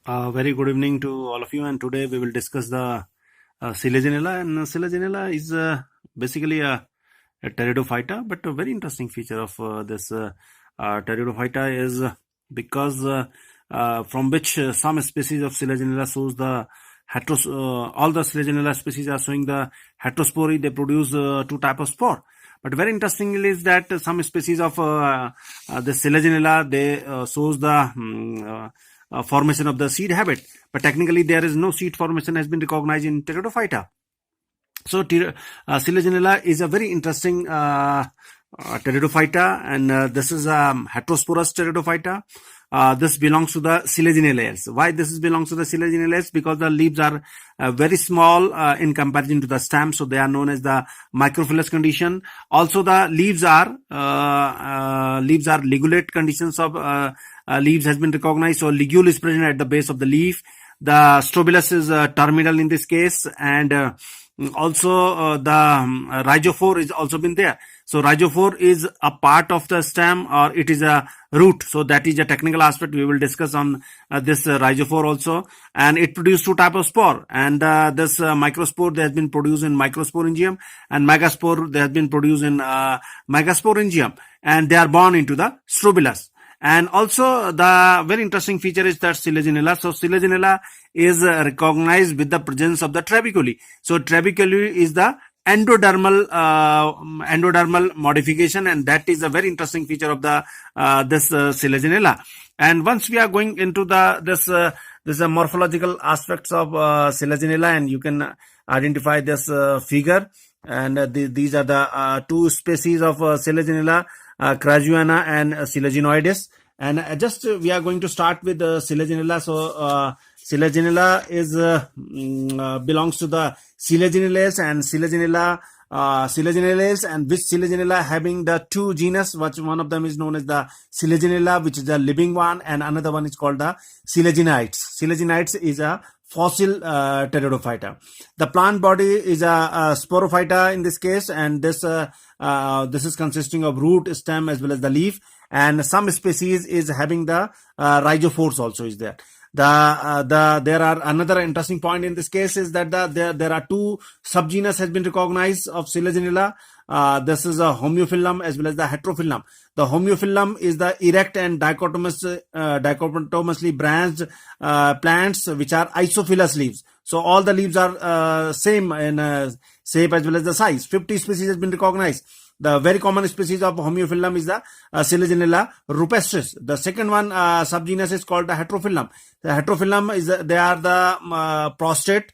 Very good evening to all of you, and today we will discuss the Selaginella. And Selaginella is basically a pteridophyta, but a very interesting feature of this pteridophyta is because from which some species of Selaginella shows the all the Selaginella species are showing the heterospory. They produce two type of spore. But very interestingly is that some species of the Selaginella they shows the formation of the seed habit, but technically there is no seed formation has been recognized in Pteridophyta. So Selaginella is a very interesting Pteridophyta, and this is a heterosporous Pteridophyta. This belongs to the Selaginellales. Why this belongs to the Selaginellales? Because the leaves are very small in comparison to the stem, so they are known as the microphyllous condition. Also, the leaves are ligulate conditions of leaves has been recognized. So ligule is present at the base of the leaf. The strobilus is terminal in this case, and also the rhizophore is also been there. So rhizophore is a part of the stem, or it is a root. So that is a technical aspect we will discuss on this rhizophore also. And it produces two types of spore. And this microspore that has been produced in microsporangium, and megaspore that has been produced in megasporangium. And they are born into the strobilus. And also the very interesting feature is that Selaginella. So Selaginella is recognized with the presence of the trabeculae. So trabeculae is the endodermal modification, and that is a very interesting feature of the this Selaginella. And once we are going into the this morphological aspects of Selaginella, and you can identify this figure, and these are the two species of Selaginella, Crazuana and Selaginoides. And just we are going to start with Selaginella. So Selaginella is belongs to the Selaginellales, and Selaginellales, and which Selaginella having the two genus, which one of them is known as the Selaginella, which is the living one, and another one is called the Selaginites. Selaginites is a fossil pteridophyta. The plant body is a sporophyta in this case, and this is consisting of root, stem, as well as the leaf. And some species is having the rhizophores also is there. There are another interesting point in this case is that there are two subgenus has been recognized of Selaginella. This is a homeophyllum as well as the heterophyllum. The homeophyllum is the erect and dichotomously branched plants which are isophilous leaves. So all the leaves are same in shape as well as the size. 50 species has been recognized. The very common species of homeophyllum is the Selaginella rupestris. The second one subgenus is called the heterophyllum. The heterophyllum is they are the prostrate,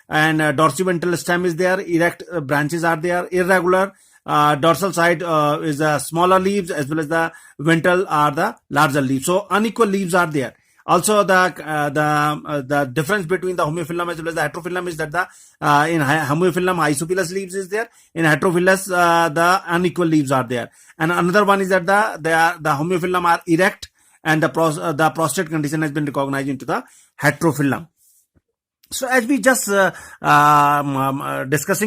and dorsiventral stem is there. Erect branches are there. Irregular dorsal side is the smaller leaves, as well as the ventral are the larger leaves. So unequal leaves are there. Also, the difference between the homeophyllum as well as the heterophyllum is that in homeophyllum isophilous leaves is there. In heterophyllus the unequal leaves are there. And another one is that the homeophyllum are erect, and the prostrate condition has been recognized into the heterophyllum. So as we just discussing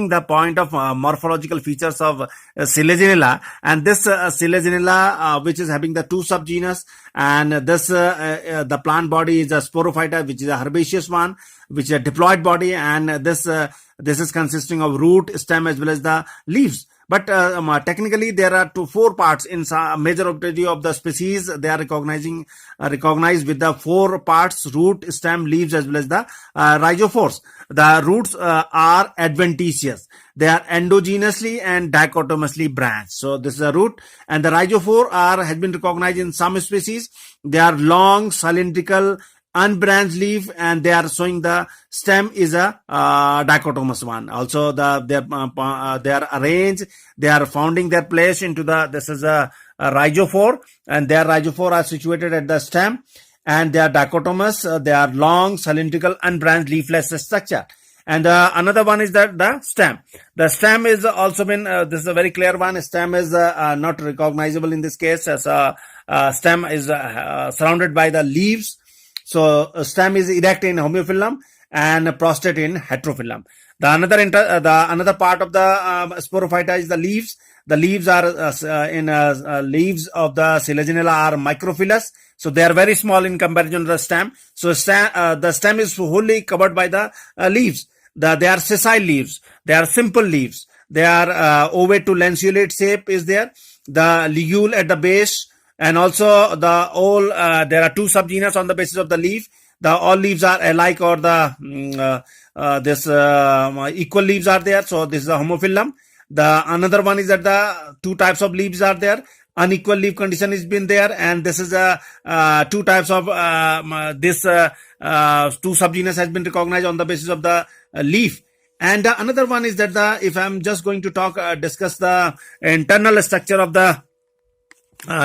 the point of morphological features of Selaginella, and this Selaginella which is having the two subgenus, and this the plant body is a sporophyta, which is a herbaceous one, which is a diploid body, and this is consisting of root, stem, as well as the leaves. But technically there are four parts in majority of the species. They are recognized with the four parts: root, stem, leaves, as well as the rhizophores. The roots are adventitious. They are endogenously and dichotomously branched. So this is a root, and the rhizophore has been recognized in some species. They are long, cylindrical, unbranched leaf, and they are showing the stem is a dichotomous one. Also they are arranged, they are founding their place into this is a rhizophore, and their rhizophore are situated at the stem, and they are dichotomous. They are long, cylindrical, unbranched leafless structure. And another one is that the stem. The stem is also been this is a very clear one. Stem is not recognizable in this case, as stem is surrounded by the leaves. So stem is erect in homeophyllum and prostrate in heterophyllum. The another part of the sporophyta is the leaves. The leaves are leaves of the Selaginella are microphyllous. So they are very small in comparison to the stem. So the stem is wholly covered by the leaves. They are sessile leaves. They are simple leaves. They are ovate to lanceolate shape is there. The ligule at the base, and also the all. There are two subgenus on the basis of the leaf. The all leaves are alike, or the equal leaves are there. So this is a homophyllum. The another one is that the two types of leaves are there. Unequal leaf condition has been there, and this is a two types of two subgenus has been recognized on the basis of the leaf. And another one is that if I'm just going to discuss the internal structure of the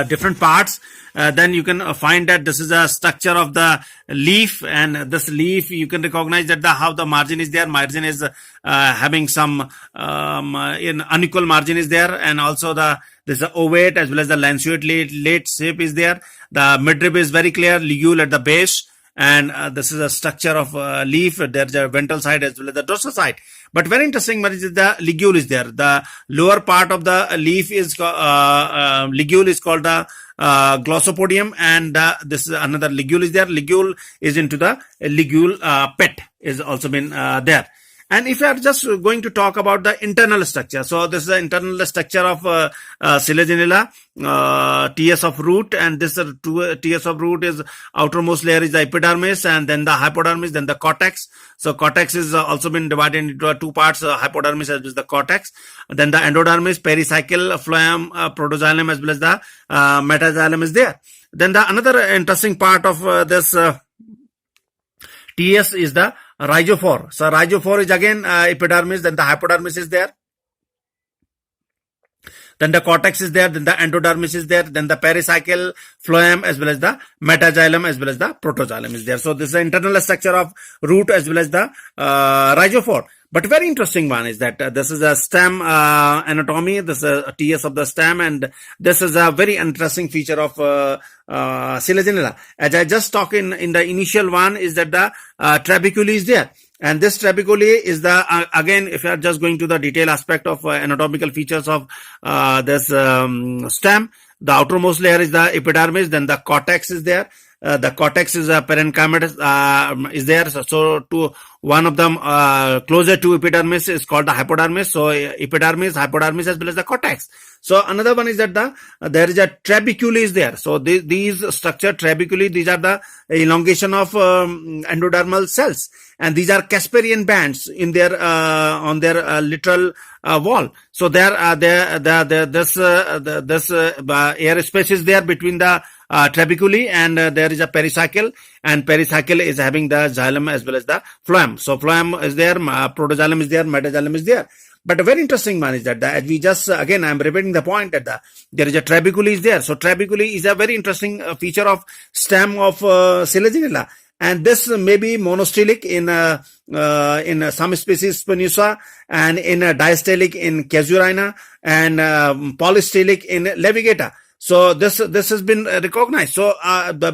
different parts, then you can find that this is a structure of the leaf, and this leaf you can recognize that how the margin is there. Margin is having some in unequal margin is there, and also this is ovate as well as the lanceolate shape is there. The midrib is very clear, ligule at the base, and this is a structure of leaf. There's a ventral side as well as the dorsal side. But very interesting, is the ligule is there. The lower part of the leaf is ligule is called the glossopodium, and this is another ligule is there. Ligule is into the ligule pet is also been there. And if you are just going to talk about the internal structure, so this is the internal structure of Selaginella, TS of root, and this TS of root is outermost layer is the epidermis, and then the hypodermis, then the cortex. So cortex is also been divided into two parts, hypodermis as well as the cortex. Then the endodermis, pericycle, phloem, protoxylem as well as the metaxylem is there. Then the another interesting part of this TS is the rhizophore. So rhizophore is again epidermis, then the hypodermis is there. Then the cortex is there, then the endodermis is there, then the pericycle, phloem as well as the metaxylem as well as the protoxylem is there. So this is the internal structure of root as well as the rhizophore. But very interesting one is that this is a stem anatomy. This is a TS of the stem, and this is a very interesting feature of Selaginella. As I just talked in the initial one is that the trabeculae is there. And this trabeculae is the, again, if you are just going to the detail aspect of anatomical features of this stem, the outermost layer is the epidermis, then the cortex is there. The cortex is a parenchyma is there. So to one of them closer to epidermis is called the hypodermis. So epidermis, hypodermis as well as the cortex. So another one is that there is a trabeculae is there. So these structure trabeculae, these are the elongation of endodermal cells, and these are Casparian bands in their on their literal wall. So this air space is there between the trabeculae, and there is a pericycle, and pericycle is having the xylem as well as the phloem. So phloem is there, protoxylem is there, metaxylem is there. But a very interesting one is that as we just, again, I'm repeating the point that there is a trabeculae is there. So trabeculae is a very interesting feature of stem of Selaginella. And this may be monostelic in some species Spinosa, and in diastelic in Casuarina, and polystelic in Levigata. So this has been recognized. So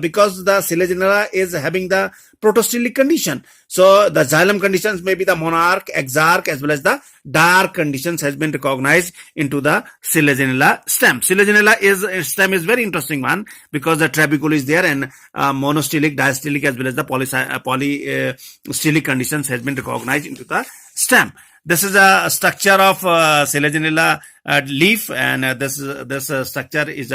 because the Selaginella is having the protostelic condition, so the xylem conditions may be the monarch, exarch as well as the dark conditions has been recognized into the Selaginella stem. Selaginella stem is very interesting one because the trabeculae is there, and monostelic, diastelic as well as the polystelic conditions has been recognized into the stem. This is a structure of Selaginella leaf, and this structure is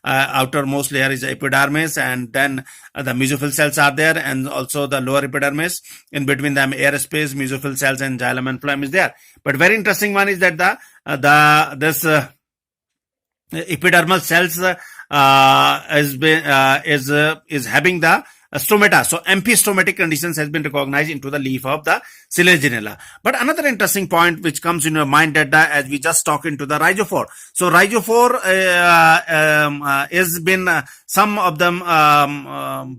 outermost layer is epidermis, and then the mesophyll cells are there, and also the lower epidermis. In between them, air space, mesophyll cells, and xylem and phloem is there. But very interesting one is that this epidermal cells is having the stomata. So empystomatic conditions has been recognized into the leaf of the Selaginella. But another interesting point which comes in your mind that as we just talk into the rhizophore. So rhizophore has been some of them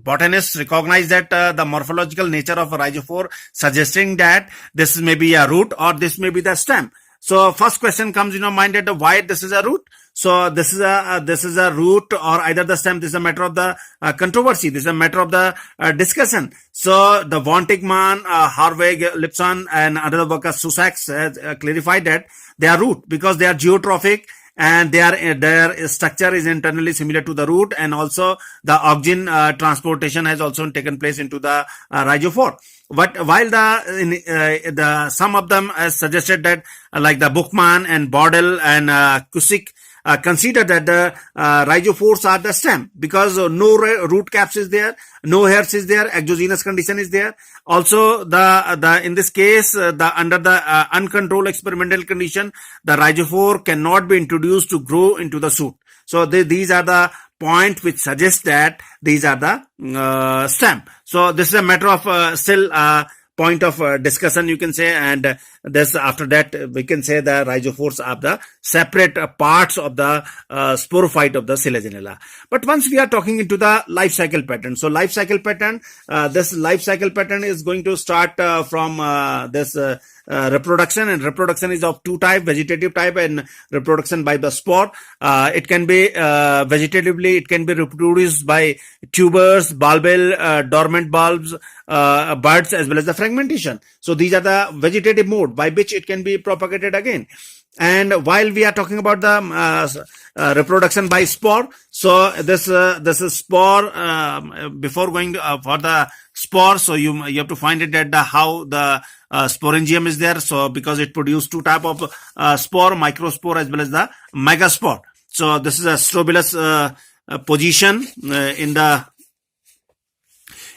botanists recognize that the morphological nature of a rhizophore, suggesting that this may be a root or this may be the stem. So first question comes in your mind that why this is a root. So this is a root or either the stem. This is a matter of the controversy. This is a matter of the discussion. So the von Tieckmann, Harvey, Lipson, and other workers, Sussex has clarified that they are root because they are geotrophic, and their structure is internally similar to the root, and also the oxygen transportation has also taken place into the rhizophore. But while the some of them has suggested that like the Buchmann and Bordel and Kusick consider that the rhizophores are the stem, because no root caps is there, no hairs is there, exogenous condition is there. Also, the in this case, under the uncontrolled experimental condition, the rhizophore cannot be introduced to grow into the shoot. So these are the point which suggests that these are the stem. So this is a matter of still point of discussion, you can say, and this after that we can say the rhizophores are the separate parts of the sporophyte of the Selaginella. But once we are talking into the life cycle pattern, so life cycle pattern, this life cycle pattern is going to start from this reproduction, and reproduction is of two type, vegetative type and reproduction by the spore. It can be vegetatively, it can be reproduced by tubers, bulbil, dormant bulbs, buds, as well as the fragmentation. So these are the vegetative mode by which it can be propagated again. And while we are talking about the reproduction by spore, so this is spore. Before going for the spore, so you have to find it at how the sporangium is there. So because it produces two type of spore, microspore as well as the megaspore. So this is a strobilus position in the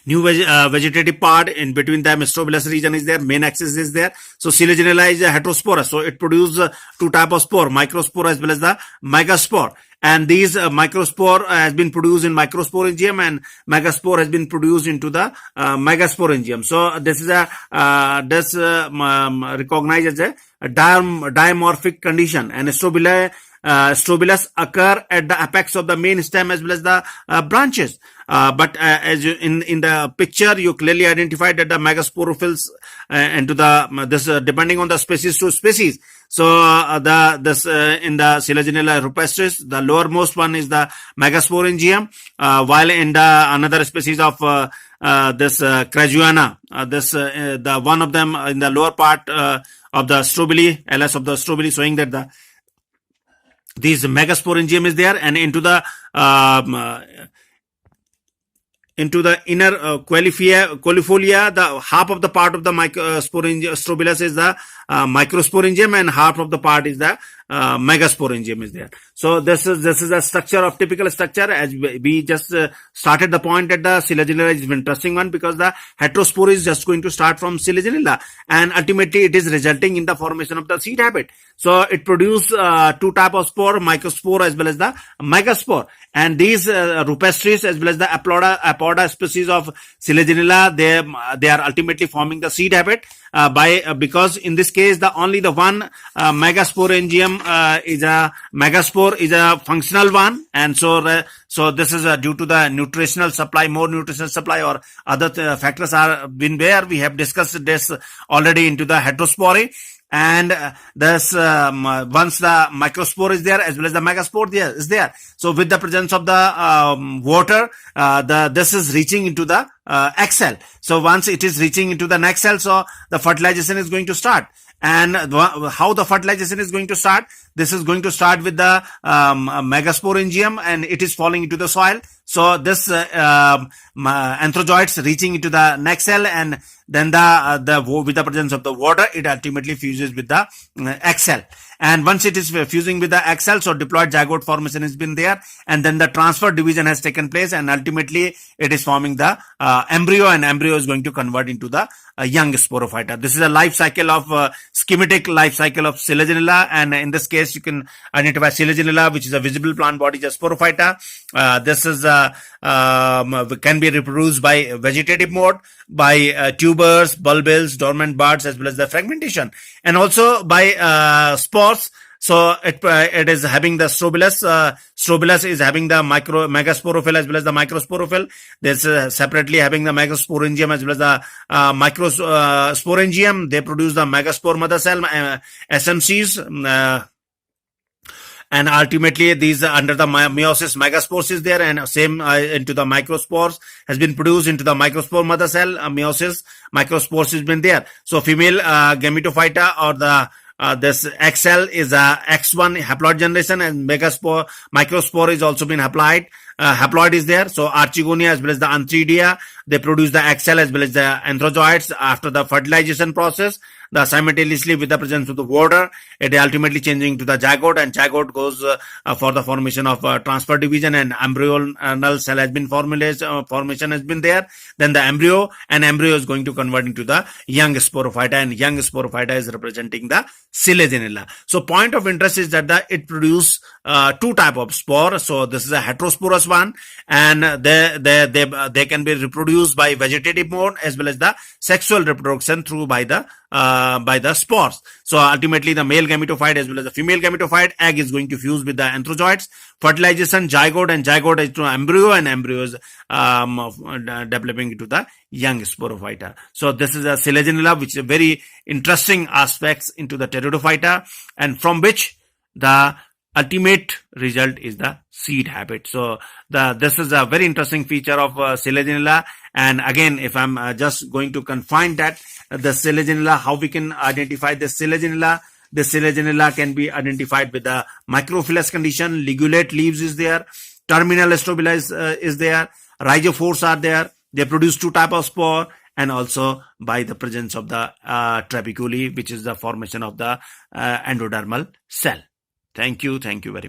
new vegetative part. In between them, strobilus region is there, main axis is there. So Selaginella is a heterospora, so it produces two type of spore, microspore as well as the megaspore. And these microspore has been produced in microsporangium, and megaspore has been produced into the megasporangium. So this is recognized as a dimorphic condition, and strobilus occur at the apex of the main stem as well as the branches. But as you, in the picture, you clearly identified that the megasporophylls into the this depending on the species to species. So in the Selaginella rupestris, the lowermost one is the megasporangium, while in the another species of this Crazuana, the one of them in the lower part of the strobili, LS of the strobili, showing that these megasporangium is there, and into the inner qualifolia, the half of the part of the strobilus is the microsporangium, and half of the part is the megasporangium is there. So this is a structure of typical structure. As we just started the point that the Selaginella is an interesting one, because the heterospore is just going to start from Selaginella, and ultimately it is resulting in the formation of the seed habit. So it produces two type of spore, microspore as well as the megaspore. And these rupestris as well as the apoda species of Selaginella, they are ultimately forming the seed habit because in this case only the one megasporangium is a megaspore is a functional one, and so this is due to the nutritional supply, more nutritional supply, or other factors are been there. We have discussed this already into the heterospore. And this once the microspore is there as well as the megaspore is there. So with the presence of the water, this is reaching into the egg cell. So once it is reaching into the next cell, so the fertilization is going to start. And how the fertilization is going to start? This is going to start with the megasporangium, and it is falling into the soil. So this anthrozoids reaching into the next cell, and then with the presence of the water, it ultimately fuses with the egg cell. And once it is fusing with the egg cell, so diploid zygote formation has been there, and then the transfer division has taken place, and ultimately it is forming the embryo, and embryo is going to convert into the young sporophyta. This is a life cycle of schematic life cycle of Selaginella, and in this case you can identify Selaginella, which is a visible plant body, just sporophyta. This is can be reproduced by vegetative mode, by tubers, bulbils, dormant buds, as well as the fragmentation, and also by spores. So it is having the strobilus. Strobilus is having the megasporophyll as well as the microsporophyll. This separately having the megasporangium as well as the microsporangium. They produce the megaspore mother cell, SMCs. And ultimately these under the meiosis megaspores is there, and same into the microspores has been produced into the microspore mother cell, meiosis microspores has been there. So female gametophyta or the this XL is a X1 haploid generation, and megaspore, microspore is also been haploid. Haploid is there. So Archegonia as well as the Antheridia, they produce the XL as well as the anthrozoids after the fertilization process. The simultaneously with the presence of the water, it ultimately changing to the zygote, and zygote goes for the formation of transfer division, and embryonal cell has been formation has been there. Then the embryo is going to convert into the young sporophyta, and young sporophyta is representing the Selaginella. So point of interest is that it produce two type of spore. So this is a heterosporous one, and they can be reproduced by vegetative mode as well as the sexual reproduction through by the spores. So ultimately the male gametophyte as well as the female gametophyte egg is going to fuse with the anthrozoids. Fertilization, zygote, and zygote is to embryo, and embryo is developing into the young sporophyta. So this is a Selaginella, which is a very interesting aspects into the pteridophyta, and from which the ultimate result is the seed habit. So this is a very interesting feature of Selaginella. And again, if I'm just going to confine that, the Selaginella, how we can identify the Selaginella? The Selaginella can be identified with the microphyllous condition. Ligulate leaves is there. Terminal strobila is there. Rhizophores are there. They produce two type of spore, and also by the presence of the trabeculae, which is the formation of the endodermal cell. Thank you very much.